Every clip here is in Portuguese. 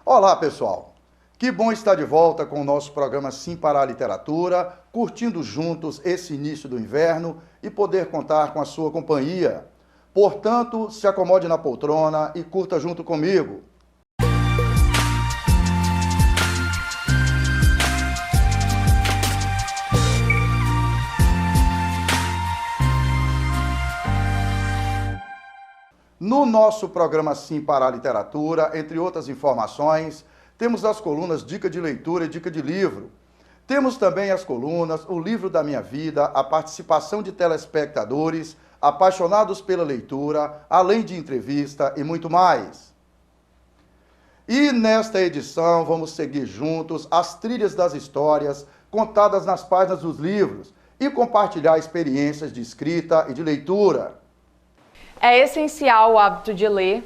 Olá, pessoal! Que bom estar de volta com o nosso programa Sim para a Literatura, curtindo juntos esse início do inverno e poder contar com a sua companhia. Portanto, se acomode na poltrona e curta junto comigo. No nosso programa Sim para a Literatura, entre outras informações, temos as colunas Dica de Leitura e Dica de Livro. Temos também as colunas O Livro da Minha Vida, a participação de telespectadores apaixonados pela leitura, além de entrevista e muito mais. E nesta edição vamos seguir juntos as trilhas das histórias contadas nas páginas dos livros e compartilhar experiências de escrita e de leitura. É essencial o hábito de ler,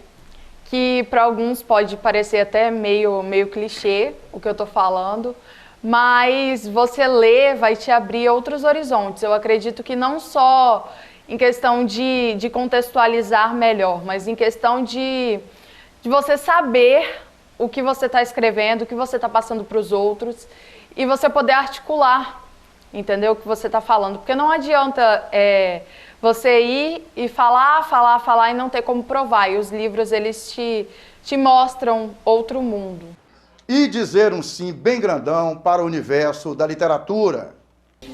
que para alguns pode parecer até meio clichê o que eu estou falando, mas você ler vai te abrir outros horizontes. Eu acredito que não só em questão de contextualizar melhor, mas em questão de você saber o que você está escrevendo, o que você está passando para os outros e você poder articular, entendeu? O que você está falando. Porque não adianta você ir e falar e não ter como provar. E os livros, eles te mostram outro mundo. E dizer um sim bem grandão para o universo da literatura.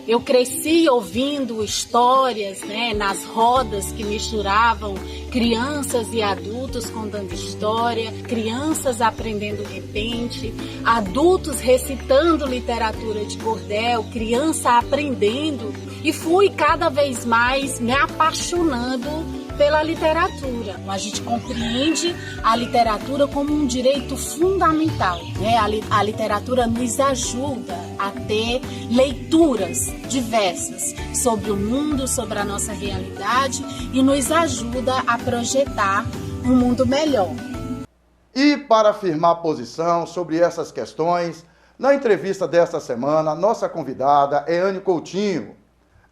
Eu cresci ouvindo histórias, nas rodas que misturavam crianças e adultos contando história, crianças aprendendo repente, adultos recitando literatura de cordel, criança aprendendo, e fui cada vez mais me apaixonando pela literatura. A gente compreende a literatura como um direito fundamental, A literatura nos ajuda a ter leituras diversas sobre o mundo, sobre a nossa realidade e nos ajuda a projetar um mundo melhor. E para afirmar posição sobre essas questões, na entrevista desta semana, nossa convidada é Anne Coutinho.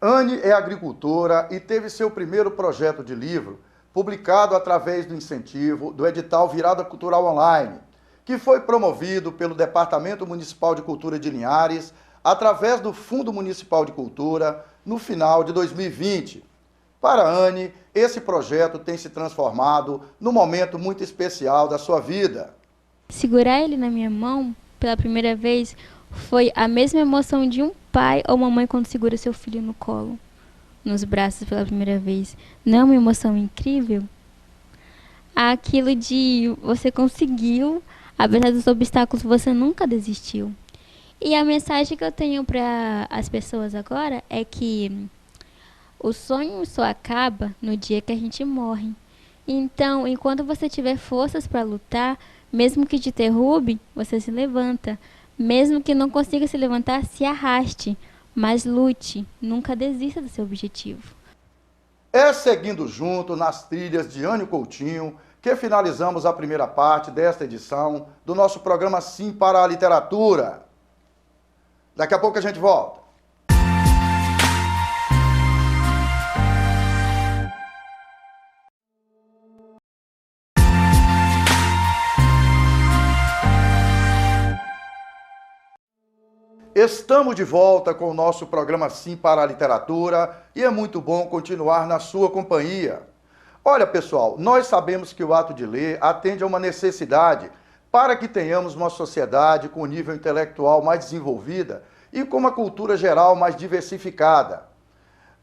Anne é agricultora e teve seu primeiro projeto de livro publicado através do incentivo do edital Virada Cultural Online, que foi promovido pelo Departamento Municipal de Cultura de Linhares através do Fundo Municipal de Cultura no final de 2020. Para Anne, esse projeto tem se transformado num momento muito especial da sua vida. Segurar ele na minha mão pela primeira vez foi a mesma emoção de um pai ou mamãe quando segura seu filho no colo, nos braços pela primeira vez. Não é uma emoção incrível? Aquilo de você conseguiu, apesar dos obstáculos, você nunca desistiu. E a mensagem que eu tenho para as pessoas agora é que o sonho só acaba no dia que a gente morre. Então, enquanto você tiver forças para lutar, mesmo que te derrube, você se levanta. Mesmo que não consiga se levantar, se arraste, mas lute, nunca desista do seu objetivo. É seguindo junto nas trilhas de Anne Coutinho que finalizamos a primeira parte desta edição do nosso programa Sim para a Literatura. Daqui a pouco a gente volta. Estamos de volta com o nosso programa Sim para a Literatura e é muito bom continuar na sua companhia. Olha, pessoal, nós sabemos que o ato de ler atende a uma necessidade para que tenhamos uma sociedade com nível intelectual mais desenvolvida e com uma cultura geral mais diversificada.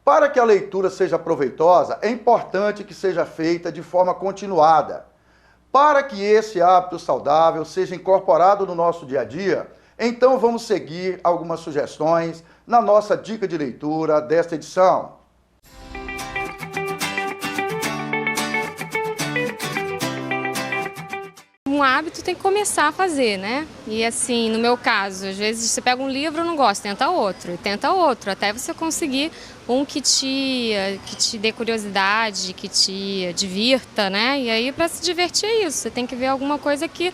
Para que a leitura seja proveitosa, é importante que seja feita de forma continuada. Para que esse hábito saudável seja incorporado no nosso dia a dia, então vamos seguir algumas sugestões na nossa dica de leitura desta edição. Um hábito tem que começar a fazer, né? E assim, no meu caso, às vezes você pega um livro e não gosta, tenta outro, até você conseguir um que te dê curiosidade, que te divirta, né? E aí, para se divertir é isso, você tem que ver alguma coisa que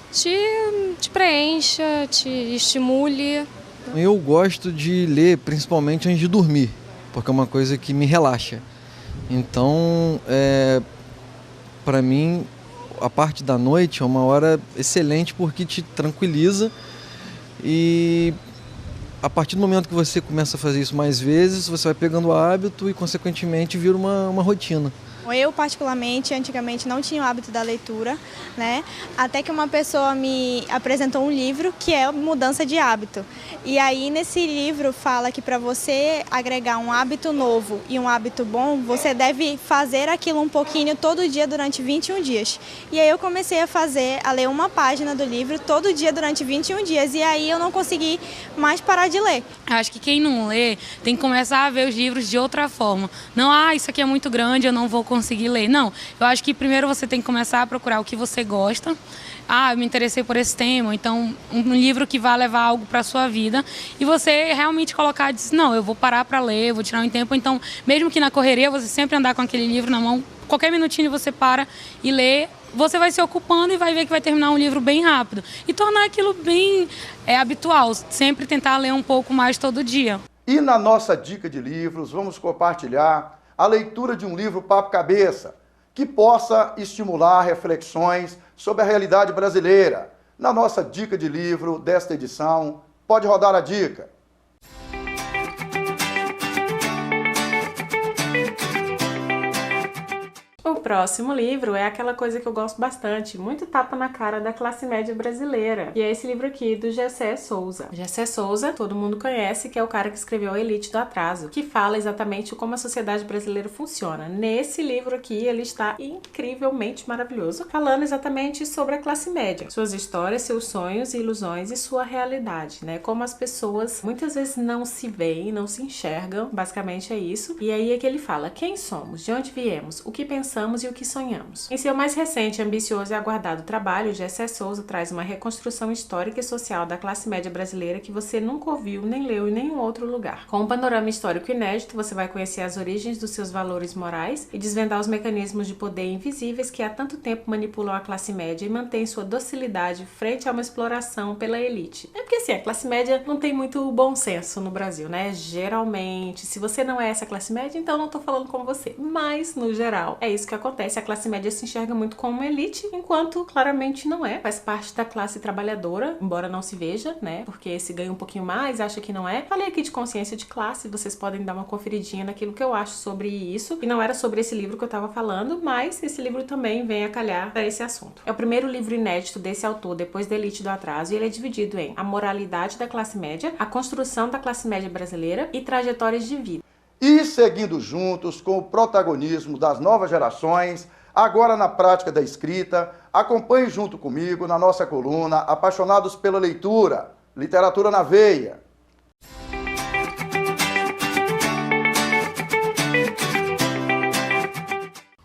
te preencha, te estimule. Eu gosto de ler principalmente antes de dormir, porque é uma coisa que me relaxa. Então, para mim, a parte da noite é uma hora excelente porque te tranquiliza e a partir do momento que você começa a fazer isso mais vezes, você vai pegando o hábito e, consequentemente, vira uma rotina. Eu, particularmente, antigamente não tinha o hábito da leitura, né? Até que uma pessoa me apresentou um livro que é Mudança de Hábito. E aí, nesse livro, fala que para você agregar um hábito novo e um hábito bom, você deve fazer aquilo um pouquinho todo dia durante 21 dias. E aí eu comecei a ler uma página do livro todo dia durante 21 dias. E aí eu não consegui mais parar de ler. Acho que quem não lê tem que começar a ver os livros de outra forma. Não, isso aqui é muito grande, eu não vou conseguir ler. Não, eu acho que primeiro você tem que começar a procurar o que você gosta. Eu me interessei por esse tema, então um livro que vai levar algo para a sua vida e você realmente colocar e dizer, não, eu vou parar para ler, vou tirar um tempo. Então, mesmo que na correria, você sempre andar com aquele livro na mão, qualquer minutinho você para e lê, você vai se ocupando e vai ver que vai terminar um livro bem rápido. E tornar aquilo bem habitual, sempre tentar ler um pouco mais todo dia. E na nossa dica de livros, vamos compartilhar a leitura de um livro Papo Cabeça, que possa estimular reflexões sobre a realidade brasileira. Na nossa dica de livro desta edição, pode rodar a dica. O próximo livro é aquela coisa que eu gosto bastante, muito tapa na cara da classe média brasileira, e é esse livro aqui do Gessé Souza. Gessé Souza, todo mundo conhece, que é o cara que escreveu A Elite do Atraso, que fala exatamente como a sociedade brasileira funciona. Nesse livro aqui, ele está incrivelmente maravilhoso, falando exatamente sobre a classe média, suas histórias, seus sonhos e ilusões e sua realidade, né? Como as pessoas muitas vezes não se veem, não se enxergam, basicamente é isso. E aí é que ele fala quem somos, de onde viemos, o que pensamos e o que sonhamos. Em seu mais recente, ambicioso e aguardado trabalho, Gessé Souza traz uma reconstrução histórica e social da classe média brasileira que você nunca ouviu nem leu em nenhum outro lugar. Com um panorama histórico inédito, você vai conhecer as origens dos seus valores morais e desvendar os mecanismos de poder invisíveis que há tanto tempo manipulam a classe média e mantêm sua docilidade frente a uma exploração pela elite. É porque assim, a classe média não tem muito bom senso no Brasil, né? Geralmente, se você não é essa classe média, então não tô falando com você. Mas, no geral, é isso que acontece, a classe média se enxerga muito como elite, enquanto claramente não é. Faz parte da classe trabalhadora, embora não se veja, né? Porque se ganha um pouquinho mais, acha que não é. Falei aqui de consciência de classe, vocês podem dar uma conferidinha naquilo que eu acho sobre isso. E não era sobre esse livro que eu tava falando, mas esse livro também vem a calhar para esse assunto. É o primeiro livro inédito desse autor, depois da Elite do Atraso, e ele é dividido em A Moralidade da Classe Média, A Construção da Classe Média Brasileira e Trajetórias de Vida. E seguindo juntos com o protagonismo das novas gerações, agora na prática da escrita, acompanhe junto comigo na nossa coluna Apaixonados pela Leitura, Literatura na Veia.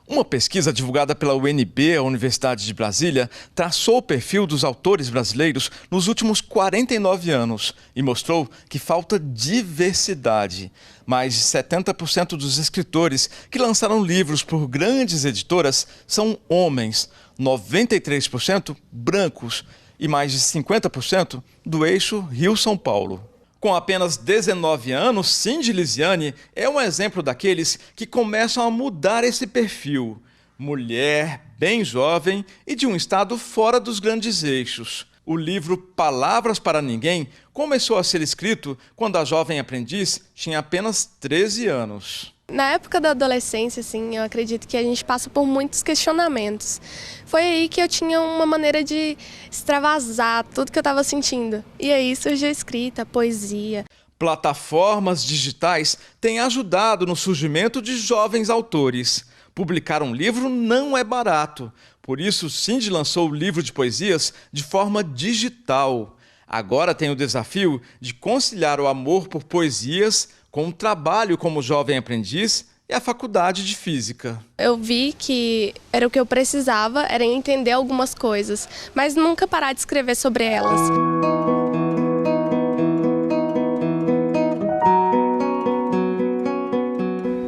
Uma pesquisa divulgada pela UNB, a Universidade de Brasília, traçou o perfil dos autores brasileiros nos últimos 49 anos e mostrou que falta diversidade. Mais de 70% dos escritores que lançaram livros por grandes editoras são homens, 93% brancos e mais de 50% do eixo Rio-São Paulo. Com apenas 19 anos, Cindy Lisiane é um exemplo daqueles que começam a mudar esse perfil. Mulher, bem jovem e de um estado fora dos grandes eixos. O livro Palavras para Ninguém começou a ser escrito quando a jovem aprendiz tinha apenas 13 anos. Na época da adolescência, assim, eu acredito que a gente passa por muitos questionamentos. Foi aí que eu tinha uma maneira de extravasar tudo que eu estava sentindo. E aí surgiu a escrita, a poesia. Plataformas digitais têm ajudado no surgimento de jovens autores. Publicar um livro não é barato. Por isso, Cindy lançou o livro de poesias de forma digital. Agora tem o desafio de conciliar o amor por poesias com o trabalho como jovem aprendiz e a faculdade de física. Eu vi que era o que eu precisava, era entender algumas coisas, mas nunca parar de escrever sobre elas.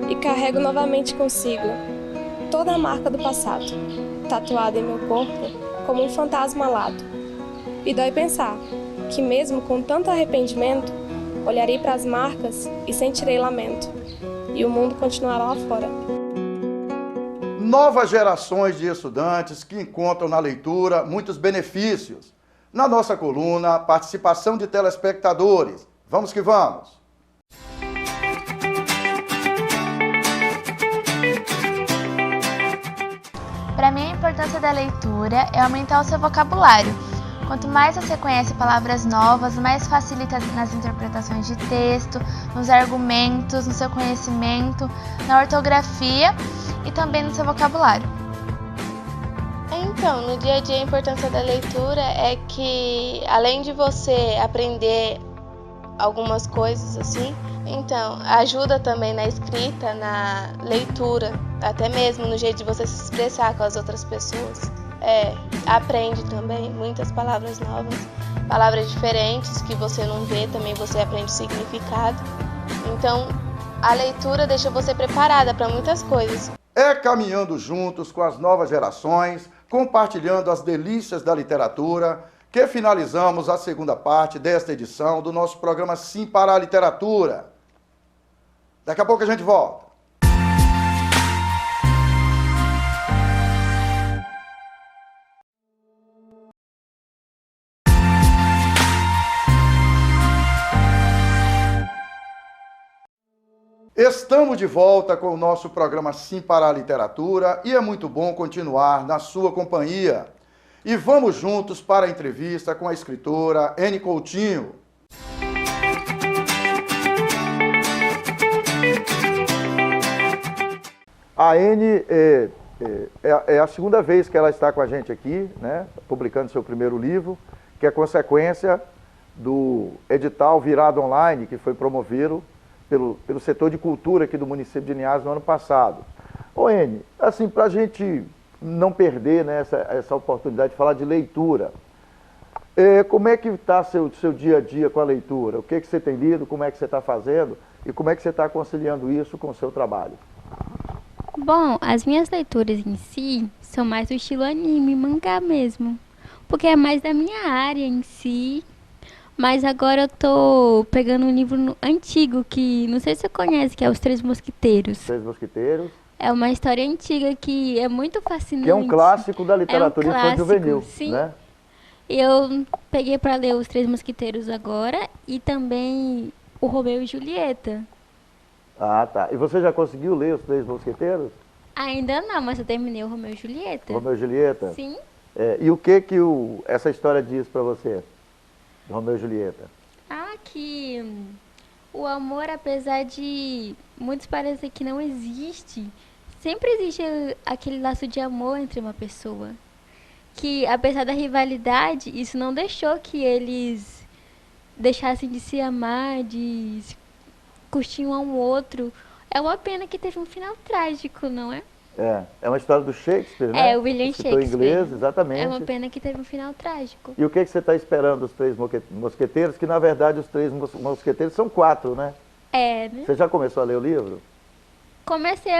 E carrego novamente consigo toda a marca do passado, tatuada em meu corpo como um fantasma alado. E dói pensar que mesmo com tanto arrependimento, olharei para as marcas e sentirei lamento, e o mundo continuará lá fora. Novas gerações de estudantes que encontram na leitura muitos benefícios. Na nossa coluna, participação de telespectadores. Vamos que vamos! Para mim, a importância da leitura é aumentar o seu vocabulário. Quanto mais você conhece palavras novas, mais facilita nas interpretações de texto, nos argumentos, no seu conhecimento, na ortografia e também no seu vocabulário. Então, no dia a dia, a importância da leitura é que, além de você aprender algumas coisas assim, então, ajuda também na escrita, na leitura, até mesmo no jeito de você se expressar com as outras pessoas. Aprende também muitas palavras novas, palavras diferentes que você não vê, também você aprende o significado. Então, a leitura deixa você preparada para muitas coisas. Caminhando juntos com as novas gerações, compartilhando as delícias da literatura, que finalizamos a segunda parte desta edição do nosso programa Sim para a Literatura. Daqui a pouco a gente volta. Estamos de volta com o nosso programa Sim para a Literatura e é muito bom continuar na sua companhia. E vamos juntos para a entrevista com a escritora Ene Coutinho. A Ene é a segunda vez que ela está com a gente aqui, né, publicando seu primeiro livro, que é consequência do edital Virado Online, que foi promovido pelo setor de cultura aqui do município de Linhares no ano passado. Ô Ene, assim, para a gente não perder, né, essa oportunidade de falar de leitura, como é que está seu dia a dia com a leitura? O que você tem lido, como é que você está fazendo e como é que você está conciliando isso com o seu trabalho? Bom, as minhas leituras em si são mais do estilo anime, mangá mesmo, porque é mais da minha área em si. Mas agora eu tô pegando um livro antigo que, não sei se você conhece, que é Os Três Mosquiteiros. Três Mosquiteiros. É uma história antiga que é muito fascinante. Que é um clássico da literatura infantil juvenil, sim. Né? E eu peguei para ler Os Três Mosquiteiros agora e também o Romeu e Julieta. Ah, tá. E você já conseguiu ler Os Três Mosquiteiros? Ainda não, mas eu terminei o Romeu e Julieta. Romeu e Julieta? Sim. E o que essa história diz para você? Romeu e Julieta. Que o amor, apesar de muitos parecer que não existe, sempre existe aquele laço de amor entre uma pessoa. Que, apesar da rivalidade, isso não deixou que eles deixassem de se amar, de curtir um ao outro. É uma pena que teve um final trágico, não é? É uma história do Shakespeare, né? O William Shakespeare. Inglês, exatamente. É uma pena que teve um final trágico. E o que você está esperando dos Três Mosqueteiros? Que, na verdade, os Três Mosqueteiros são 4, né? Né? Você já começou a ler o livro? Comecei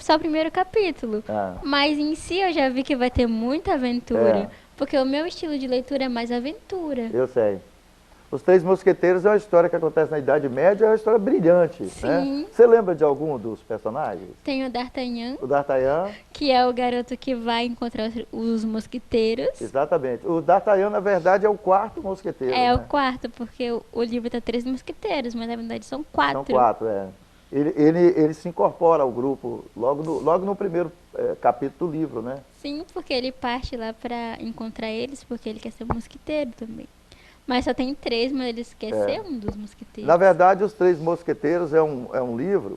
só o primeiro capítulo. Mas em si eu já vi que vai ter muita aventura. Porque o meu estilo de leitura é mais aventura. Eu sei. Os Três Mosqueteiros é uma história que acontece na Idade Média, é uma história brilhante. Sim. Né? Você lembra de algum dos personagens? Tem o D'Artagnan. O D'Artagnan. Que é o garoto que vai encontrar os mosquiteiros. Exatamente. O D'Artagnan, na verdade, é o quarto mosqueteiro. É, né? O quarto, porque o livro tem 3 mosquiteiros, mas na verdade são 4. São 4, Ele se incorpora ao grupo logo no primeiro capítulo do livro, né? Sim, porque ele parte lá para encontrar eles, porque ele quer ser mosquiteiro também. Mas só tem 3, mas ele quer ser um dos mosqueteiros. Na verdade, Os Três Mosqueteiros é um livro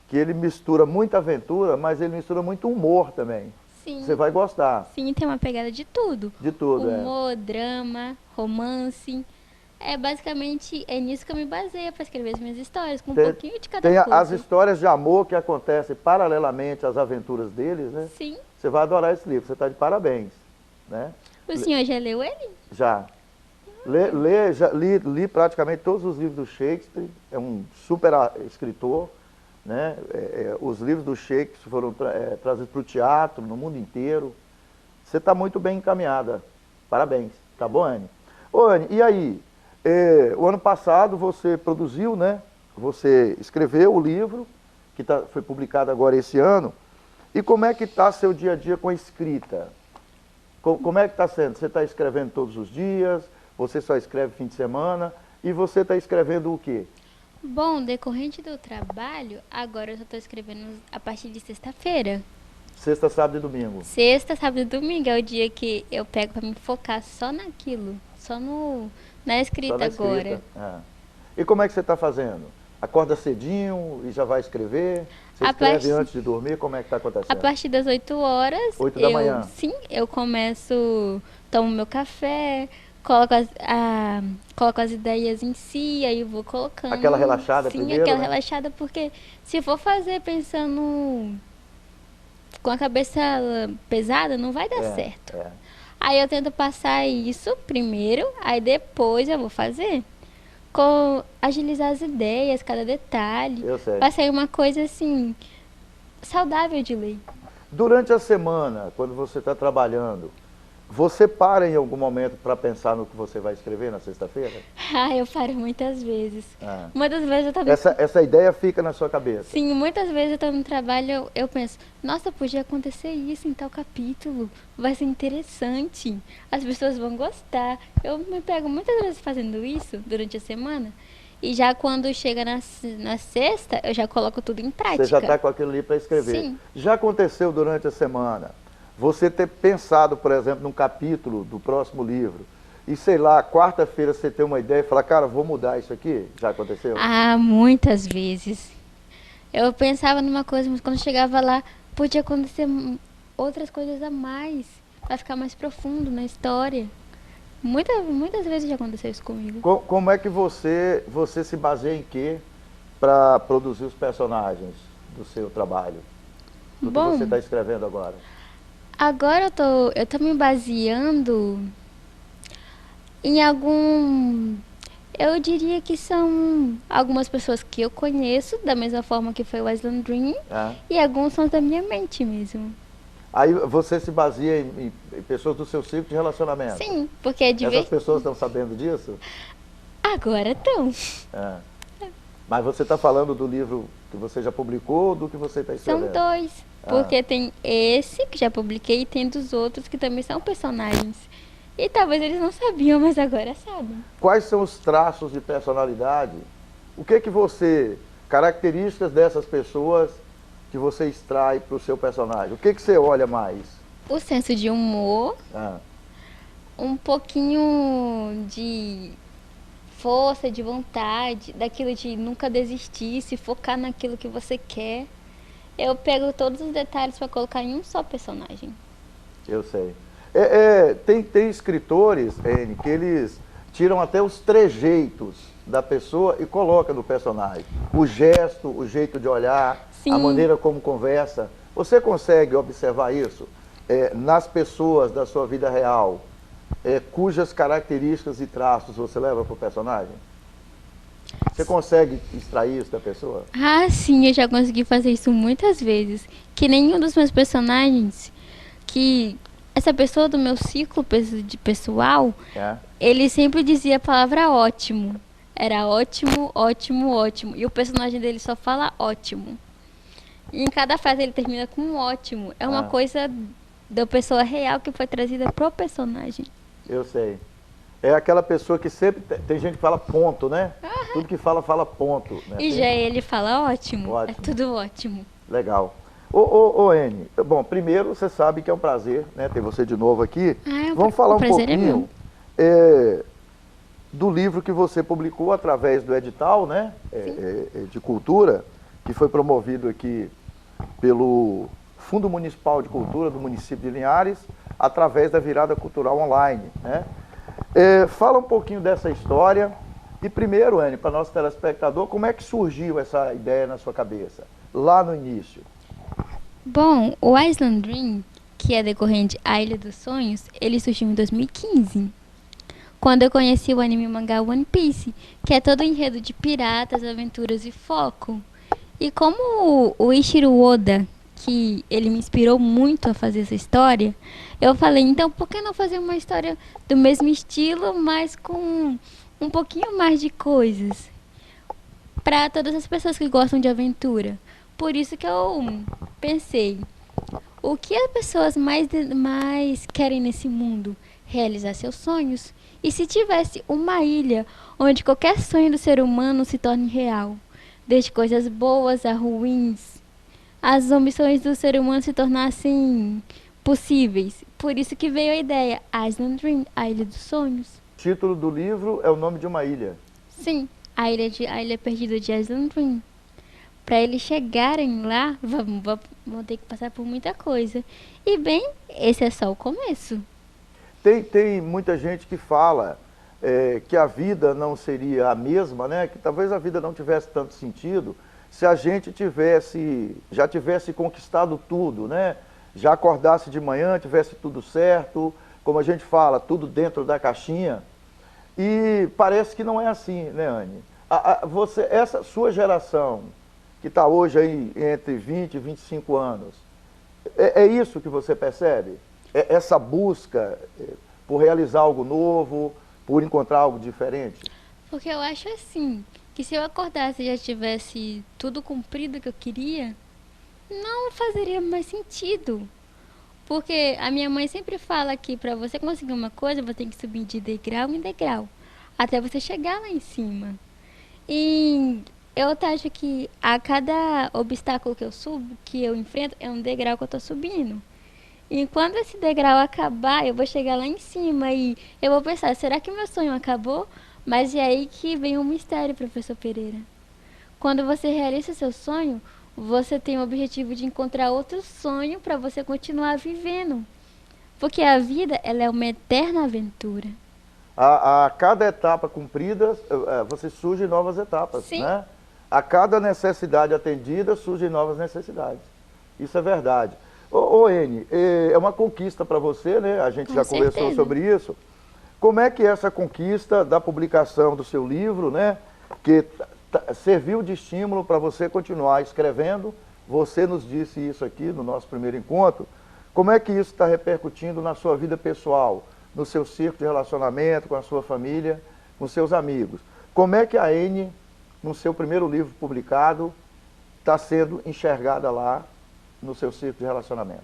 que ele mistura muita aventura, mas ele mistura muito humor também. Sim. Você vai gostar. Sim, tem uma pegada de tudo. De tudo, humor, drama, romance. Basicamente, é nisso que eu me baseio para escrever as minhas histórias, com um pouquinho de cada coisa. Tem as histórias de amor que acontecem paralelamente às aventuras deles, né? Sim. Você vai adorar esse livro, você está de parabéns, né? O senhor já leu ele? Já. Li praticamente todos os livros do Shakespeare, é um super escritor, né? Os livros do Shakespeare foram trazidos para o teatro, no mundo inteiro. Você está muito bem encaminhada, parabéns, tá bom, Anne? Ô, Anne, e aí? O ano passado você produziu, né? Você escreveu o livro, que foi publicado agora esse ano, E como é que está seu dia a dia com a escrita? Como é que está sendo? Você está escrevendo todos os dias? Você só escreve fim de semana? E você está escrevendo o quê? Bom, decorrente do trabalho, agora eu só estou escrevendo a partir de sexta-feira. Sexta, sábado e domingo. Sexta, sábado e domingo é o dia que eu pego para me focar só naquilo, só na escrita Só na escrita. agora. É. E como é que você está fazendo? Acorda cedinho e já vai escrever? Você A escreve partir- antes de dormir? Como é que está acontecendo? A partir das 8 horas, 8 da manhã. Sim, eu começo, tomo meu café, coloco as ideias em si, aí eu vou colocando. Aquela relaxada sim, primeiro, aquela né? relaxada, porque se for fazer pensando com a cabeça pesada, não vai dar certo. É. Aí eu tento passar isso primeiro, aí depois eu vou fazer. Agilizar as ideias, cada detalhe. Eu sei. Vai sair uma coisa assim, saudável de ler. Durante a semana, quando você está trabalhando, você para em algum momento para pensar no que você vai escrever na sexta-feira? Ah, eu paro muitas vezes. Ah. Muitas vezes eu tô Essa ideia fica na sua cabeça? Sim, muitas vezes eu tô no trabalho, eu penso, nossa, podia acontecer isso em tal capítulo, vai ser interessante, as pessoas vão gostar. Eu me pego muitas vezes fazendo isso durante a semana, e já quando chega na sexta, eu já coloco tudo em prática. Você já está com aquilo ali para escrever. Sim. Já aconteceu durante a semana você ter pensado, por exemplo, num capítulo do próximo livro, e sei lá, quarta-feira você ter uma ideia e falar, cara, vou mudar isso aqui? Já aconteceu? Ah, muitas vezes. Eu pensava numa coisa, mas quando chegava lá, podia acontecer outras coisas a mais, vai ficar mais profundo na história. Muitas vezes já aconteceu isso comigo. Como é que você se baseia em quê para produzir os personagens do seu trabalho? Do Bom, que você está escrevendo agora? Agora eu tô me baseando em eu diria que são algumas pessoas que eu conheço, da mesma forma que foi o Island Dream, e alguns são da minha mente mesmo. Aí você se baseia em pessoas do seu ciclo de relacionamento? Sim, porque é Essas pessoas estão sabendo disso? Agora estão. É. Mas você está falando do livro que você já publicou ou do que você está escrevendo? São dois, porque tem esse que já publiquei e tem dos outros que também são personagens. E talvez eles não sabiam, mas agora sabem. Quais são os traços de personalidade? O que características dessas pessoas que você extrai para o seu personagem? O que você olha mais? O senso de humor, um pouquinho de força, de vontade, daquilo de nunca desistir, se focar naquilo que você quer. Eu pego todos os detalhes para colocar em um só personagem. Eu sei. Tem escritores, N, que eles tiram até os trejeitos da pessoa e colocam no personagem. O gesto, o jeito de olhar, Sim. A maneira como conversa. Você consegue observar isso nas pessoas da sua vida real, cujas características e traços você leva para o personagem? Você consegue extrair isso da pessoa? Ah, sim, eu já consegui fazer isso muitas vezes. Que nenhum dos meus personagens, que essa pessoa do meu ciclo de pessoal, ele sempre dizia a palavra ótimo. Era ótimo, ótimo, ótimo. E o personagem dele só fala ótimo. E em cada frase ele termina com um ótimo. É uma coisa da pessoa real que foi trazida pro personagem. Eu sei. É aquela pessoa que sempre... Tem gente que fala ponto, né? Tudo que fala ponto. Né? E já ele fala ótimo. É tudo ótimo. Legal. Ô, N, bom, primeiro você sabe que é um prazer, né, ter você de novo aqui. Vamos falar um pouquinho do livro que você publicou através do edital, né, de cultura, que foi promovido aqui pelo Fundo Municipal de Cultura do município de Linhares, através da Virada Cultural Online, né? Fala um pouquinho dessa história e primeiro, N, para nosso telespectador, como é que surgiu essa ideia na sua cabeça, lá no início? Bom, o Island Dream, que é decorrente à Ilha dos Sonhos, ele surgiu em 2015, quando eu conheci o anime mangá One Piece, que é todo enredo de piratas, aventuras e foco. E como o Eiichiro Oda, que ele me inspirou muito a fazer essa história, eu falei, então por que não fazer uma história do mesmo estilo, mas com um pouquinho mais de coisas, para todas as pessoas que gostam de aventura. Por isso que eu pensei, O que as pessoas mais querem nesse mundo? Realizar seus sonhos. E se tivesse uma ilha onde qualquer sonho do ser humano se torne real, desde coisas boas a ruins, as ambições do ser humano se tornassem possíveis. Por isso que veio a ideia, Island Dream, a Ilha dos Sonhos. O título do livro é o nome de uma ilha. Sim, a ilha perdida de Island Dream. Para eles chegarem lá, vão ter que passar por muita coisa. E bem, esse é só o começo. Tem muita gente que fala que a vida não seria a mesma, né? Que talvez a vida não tivesse tanto sentido se a gente já tivesse conquistado tudo, né? Já acordasse de manhã, tivesse tudo certo, como a gente fala, tudo dentro da caixinha. E parece que não é assim, né, Anne? Essa sua geração, que está hoje aí entre 20 e 25 anos, é isso que você percebe? Essa busca por realizar algo novo, por encontrar algo diferente? Porque eu acho assim, que se eu acordasse e já tivesse tudo cumprido que eu queria, não fazeria mais sentido. Porque a minha mãe sempre fala que para você conseguir uma coisa, você tem que subir de degrau em degrau, até você chegar lá em cima. E eu acho que a cada obstáculo que eu subo, que eu enfrento, é um degrau que eu estou subindo. E quando esse degrau acabar, eu vou chegar lá em cima e eu vou pensar, será que meu sonho acabou? Mas é aí que vem um mistério, professor Pereira. Quando você realiza seu sonho, você tem o objetivo de encontrar outro sonho para você continuar vivendo. Porque a vida, ela é uma eterna aventura. A cada etapa cumprida, você surgem novas etapas, Sim. Né? A cada necessidade atendida, surgem novas necessidades. Isso é verdade. Ô Ene, é uma conquista para você, né? A gente já conversou sobre isso. Como é que essa conquista da publicação do seu livro, né? Que serviu de estímulo para você continuar escrevendo? Você nos disse isso aqui no nosso primeiro encontro. Como é que isso está repercutindo na sua vida pessoal, no seu círculo de relacionamento, com a sua família, com seus amigos? Como é que a Ene, no seu primeiro livro publicado, está sendo enxergada lá no seu círculo de relacionamento?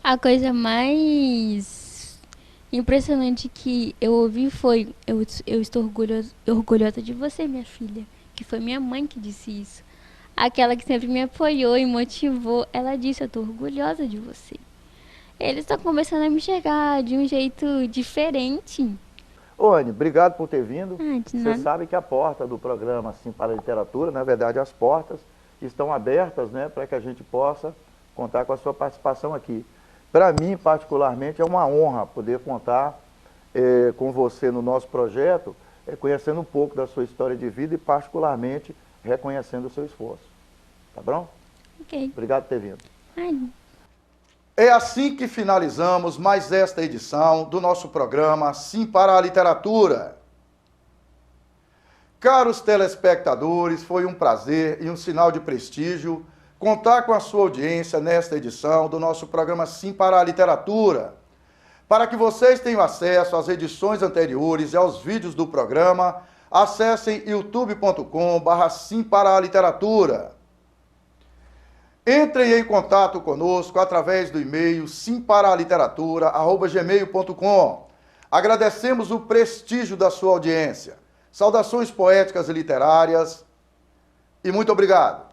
A coisa mais impressionante que eu ouvi foi: eu estou orgulhosa de você, minha filha. Que foi minha mãe que disse isso. Aquela que sempre me apoiou e motivou, ela disse: eu estou orgulhosa de você. Eles estão começando a me enxergar de um jeito diferente. Ô Anne, obrigado por ter vindo. Você sabe que a porta do programa Sim para a Literatura, na verdade as portas estão abertas, né, para que a gente possa contar com a sua participação aqui. Para mim, particularmente, é uma honra poder contar com você no nosso projeto, conhecendo um pouco da sua história de vida e, particularmente, reconhecendo o seu esforço. Tá bom? Ok. Obrigado por ter vindo. É assim que finalizamos mais esta edição do nosso programa Sim para a Literatura. Caros telespectadores, foi um prazer e um sinal de prestígio contar com a sua audiência nesta edição do nosso programa Sim para a Literatura. Para que vocês tenham acesso às edições anteriores e aos vídeos do programa, acessem youtube.com/Sim para a Literatura. Entrem em contato conosco através do e-mail simparaliteratura@gmail.com. Agradecemos o prestígio da sua audiência. Saudações poéticas e literárias e muito obrigado.